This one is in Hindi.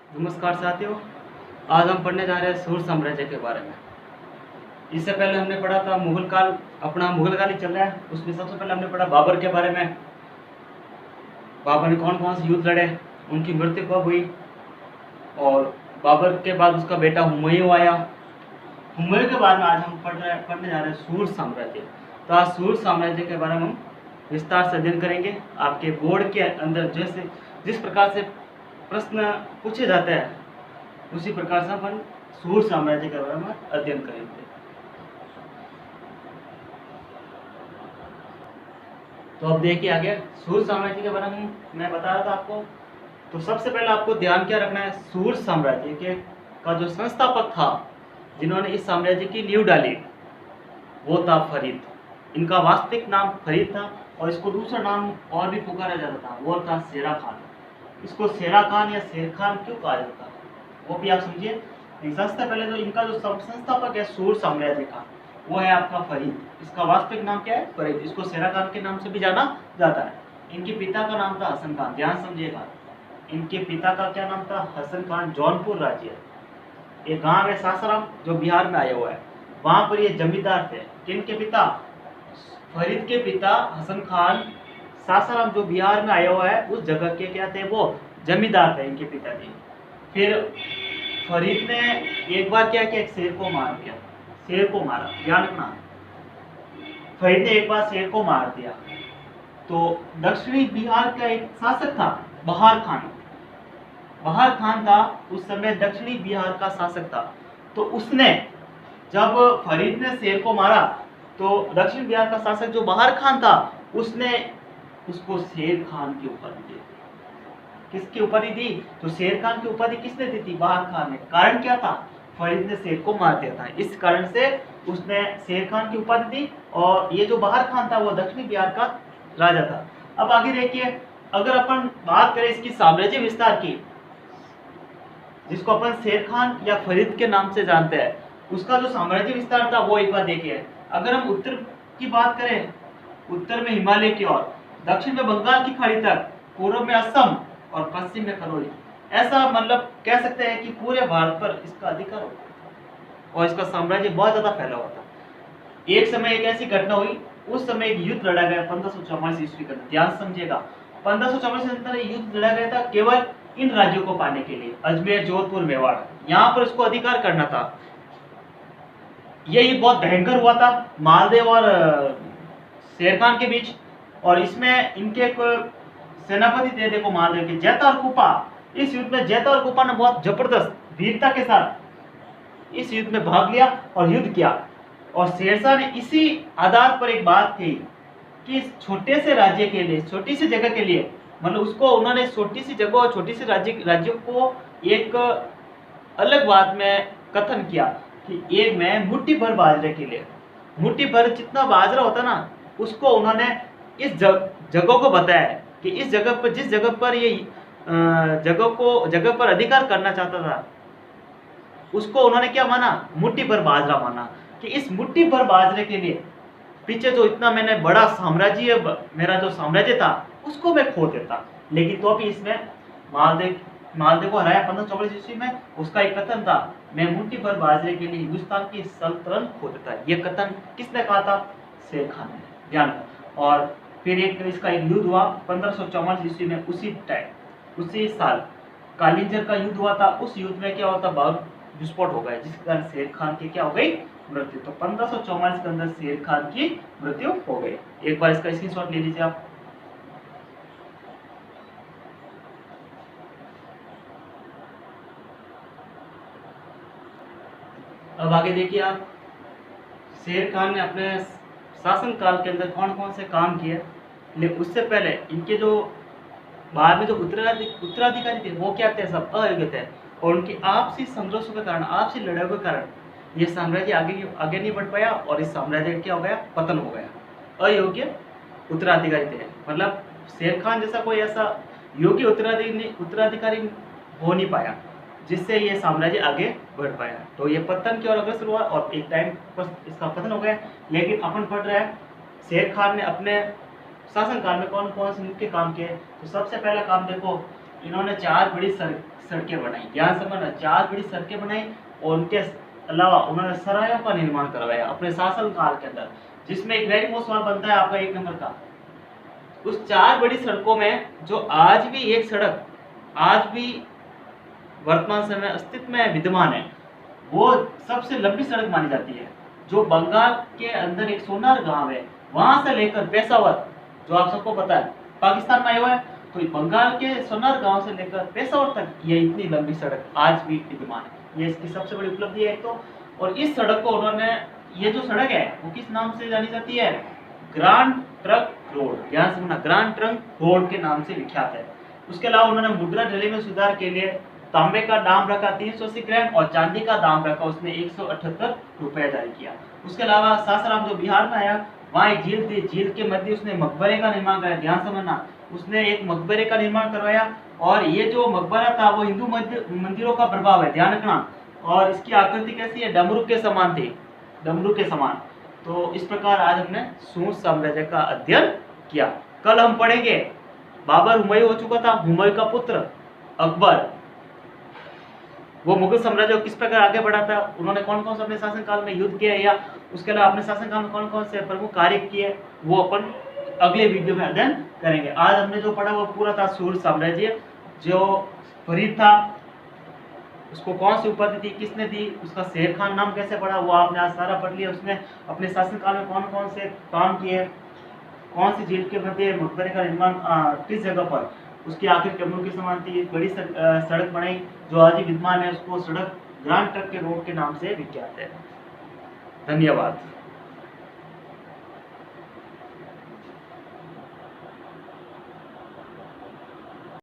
नमस्कार साथियों। आज हम पढ़ने जा रहे हैं सूर साम्राज्य के बारे में। इससे पहले हमने पढ़ा था मुगल काल, अपना मुगल काल ही चल रहा है। उसमें सबसे पहले हमने पढ़ा बाबर के बारे में। बाबर ने कौन कौन से युद्ध लड़े, उनकी मृत्यु कब हुई, और बाबर के बाद उसका बेटा हुमायूं आया। हुमायूं के बाद में आज हम पढ़ने जा रहे हैं सूर साम्राज्य। तो आज सूर साम्राज्य के बारे में हम विस्तार से अध्ययन करेंगे। आपके बोर्ड के अंदर जैसे जिस प्रकार से प्रश्न पूछे जाते हैं, उसी प्रकार से अपन सूर साम्राज्य के बारे में अध्ययन करेंगे। तो अब देखिए आगे सूर साम्राज्य के बारे में मैं बता रहा था आपको। तो सबसे पहले आपको ध्यान क्या रखना है, सूर साम्राज्य के का जो संस्थापक था, जिन्होंने इस साम्राज्य की नींव डाली, वो था फरीद। इनका वास्तविक नाम फरीद था और इसको दूसरा नाम और भी पुकारा जाता था, वो था शेरा खान। इसको शेरा खान या शेर खान क्यों कहा जाता है वो भी आप समझिए। सबसे पहले तो इनका जो संस्थापक है सूर साम्राज्य का, वो है आपका फरीद। इसका वास्तविक नाम क्या है, फरीद। इसको शेरा खान के नाम से भी जाना जाता है। इनके पिता का नाम था हसन खान। ध्यान समझिएगा, इनके पिता का क्या नाम था, हसन खान। जौनपुर राज्य, एक गांव है सासाराम जो बिहार में आया हुआ है, वहां पर ये जमींदार थे। किनके पिता, फरीद के पिता हसन खान सासाराम जो बिहार में आया हुआ है, उस जगह के क्या थे, वो जमींदार थे इनके पिताजी। फिर फरीद ने एक बार क्या किया, एक शेर को मार दिया। शेर को मारा, ध्यान रखना, फरीद ने एक बार शेर को मार दिया। तो दक्षिणी बिहार का एक शासक था बहार खान। बहार खान था उस समय दक्षिणी बिहार का शासक था। तो उसने जब फरीद ने शेर को मारा, तो दक्षिण बिहार का शासक जो बहार खान था, उसने उसको शेर खान की उपाधि दी। किसकी उपाधि दी, तो शेर खान की उपाधि किसने दी थी, बहार खान ने। कारण क्या था, फरीद ने शेर को मार दिया था, इस कारण से उसने शेर खान की उपाधि दी। और ये जो बहार खान था वो दक्षिणी बिहार का राजा था। अब आगे देखिए, अगर अपन बात करें इसकी साम्राज्य विस्तार की, जिसको अपन शेर खान या फरीद के नाम से जानते हैं, उसका जो साम्राज्य विस्तार था वो एक बार देखिए। अगर हम उत्तर की बात करें, उत्तर में हिमालय की ओर, दक्षिण में बंगाल की खाड़ी तक, पूर्व में असम और पश्चिम में खरोई, ऐसा मतलब कह सकते हैं कि पूरे भारत पर इसका अधिकार होता और इसका साम्राज्य बहुत ज्यादा फैला हुआ था। एक समय एक ऐसी घटना हुई, उस समय एक युद्ध लड़ा गया 1544 ईस्वी का। ध्यान समझिएगा, 1544 के अंदर युद्ध लड़ा गया था केवल इन राज्यों को पाने के लिए, अजमेर, जोधपुर, मेवाड़, यहाँ पर इसको अधिकार करना था। यह युद्ध बहुत भयंकर हुआ था मालदेव और शेर खान के बीच। और इसमें इनके एक सेनापति थे, देखो मालदेव के, जैता और कुपा। इस युद्ध में जैता और कुपा ने बहुत जबरदस्त वीरता के साथ इस युद्ध में भाग लिया और युद्ध किया। और शेरशाह ने इसी आधार पर एक बात कही कि इस छोटे से राज्य के लिए, छोटी सी जगह के लिए, मतलब उसको उन्होंने छोटी सी जगह और छोटी सी राज्यों को एक अलग बात में कथन किया कि एक में मुट्ठी भर बाजरे के लिए, मुट्ठी भर जितना बाजरा होता ना, उसको उन्होंने इस जगह को बताया कि इस जगह पर, जिस जगह पर ये जगह पर अधिकार करना चाहता था, उसको उन्होंने क्या माना, मुट्ठी भर बाजरा माना। कि इस मुट्ठी भर बाजरे के लिए पीछे जो इतना मैंने बड़ा साम्राज्य, मेरा जो साम्राज्य था, उसको मैं खो देता। लेकिन तो भी इसमें मालदेव को हराया 1544 ईस्वी में। उसका एक कथन था, मैं मुट्ठी भर बाजरे के लिए हिंदुस्तान की सल्तनत खो देता। ये कथन किसने कहा था, शेर खान ने, ध्यान। और फिर एक इसका एक युद्ध हुआ 1544 ईस्वी में। उसी साल कालिंजर का युद्ध हुआ था। उस युद्ध में क्या होता, बहुत विस्फोट हो गया, जिसके कारण शेर खान की क्या हो गई, मृत्यु। तो 1544 के अंदर शेर खान की मृत्यु हो गई। एक बार इसका स्क्रीनशॉट ले लीजिए आप। अब आगे देखिए आप, शेर खान ने अपने शासन काल के अंदर कौन कौन से काम किए। लेकिन उससे पहले इनके जो बाद में जो उत्तराधिकारी थे, वो क्या थे, सब अयोग्य थे। और उनकी आपसी संघर्षों के कारण, आपसी लड़ाई के कारण ये साम्राज्य आगे नहीं बढ़ पाया और इस साम्राज्य का क्या हो गया, पतन हो गया। अयोग्य उत्तराधिकारी थे, मतलब शेर खान जैसा कोई ऐसा योग्य उत्तराधिकारी हो नहीं पाया, जिससे ये साम्राज्य आगे बढ़ पाया। तो ये पतन की ओर अग्रसर हुआ और एक टाइम पर इसका पतन हो गया। लेकिन अपन पढ़ रहे हैं शेर खान ने अपने शासन काल में कौन कौन से मुख्य काम किए। तो सबसे पहला काम देखो, इन्होंने 4 बड़ी सड़कें बनाई, ध्यान से समझना, 4 बड़ी सड़कें बनाई और उनके अलावा उन्होंने सरायों का निर्माण करवाया अपने शासनकाल के अंदर, जिसमें एक वेरी मोस्ट सवाल बनता है आपका 1 नंबर का। उस 4 बड़ी सड़कों में जो आज भी एक सड़क आज भी वर्तमान समय अस्तित्व में विद्यमान है, वो सबसे लंबी सड़क मानी जाती है, जो बंगाल के अंदर एक सोनार गांव है, वहां से लेकर पेशावर, जो आप सबको पता है पाकिस्तान में आया हुआ है, तो बंगाल के सोनार गांव से लेकर पेशावर तक ये इतनी लंबी सड़क आज भी विद्यमान है। ये इसकी सबसे बड़ी उपलब्धि है तो। और इस सड़क को उन्होंने, ये जो सड़क है वो किस नाम से जानी जाती है? ग्रांड ट्रंक रोड, ध्यान से सुनना, ग्रांड ट्रंक रोड के नाम से विख्यात है। उसके अलावा उन्होंने मुद्रा ढैली में सुधार के लिए तांबे का दाम रखा 380 ग्राम और चांदी का दाम रखा उसने 178 रुपए जारी किया। उसके अलावा सासाराम जो बिहार में आया, वहाँ एक झील थी, झील के मध्य उसने मकबरे का निर्माण कराया, ध्यान समझना, उसने एक मकबरे का निर्माण करवाया। और ये जो मकबरा था वो हिंदू मंदिरों का प्रभाव है, ध्यान रखना। और इसकी आकृति कैसी है? डमरू के समान थी, डमरू के समान। तो इस प्रकार आज हमने सूर साम्राज्य का अध्ययन किया। कल हम पढ़ेंगे बाबर हुमायूं हो चुका था, हुमायूं का पुत्र अकबर, वो मुगल साम्राज्य को किस प्रकार आगे बढ़ा था, उन्होंने कौन कौन से अपने शासनकाल में युद्ध किया, या उसके अलावा अपने शासनकाल में कौन कौन से प्रमुख कार्य किए, वो अपन अगले वीडियो में अध्ययन करेंगे। आज हमने जो पढ़ा वो पूरा था सूर साम्राज्य। जो फरीद था उसको कौन सी उपाधि थी, किसने दी, उसका शेर खान नाम कैसे पड़ा, वो आपने आज सारा पढ़ लिया। उसने अपने शासनकाल में कौन कौन से काम किए, कौन सी झील के मध्य मकबरे का निर्माण किस जगह पर, उसकी आखिर डमरू की समान थी, बड़ी सड़क बनाई जो आज ही विद्यमान है, उसको सड़क ग्रांड ट्रंक के रोड के नाम से विख्यात है। धन्यवाद।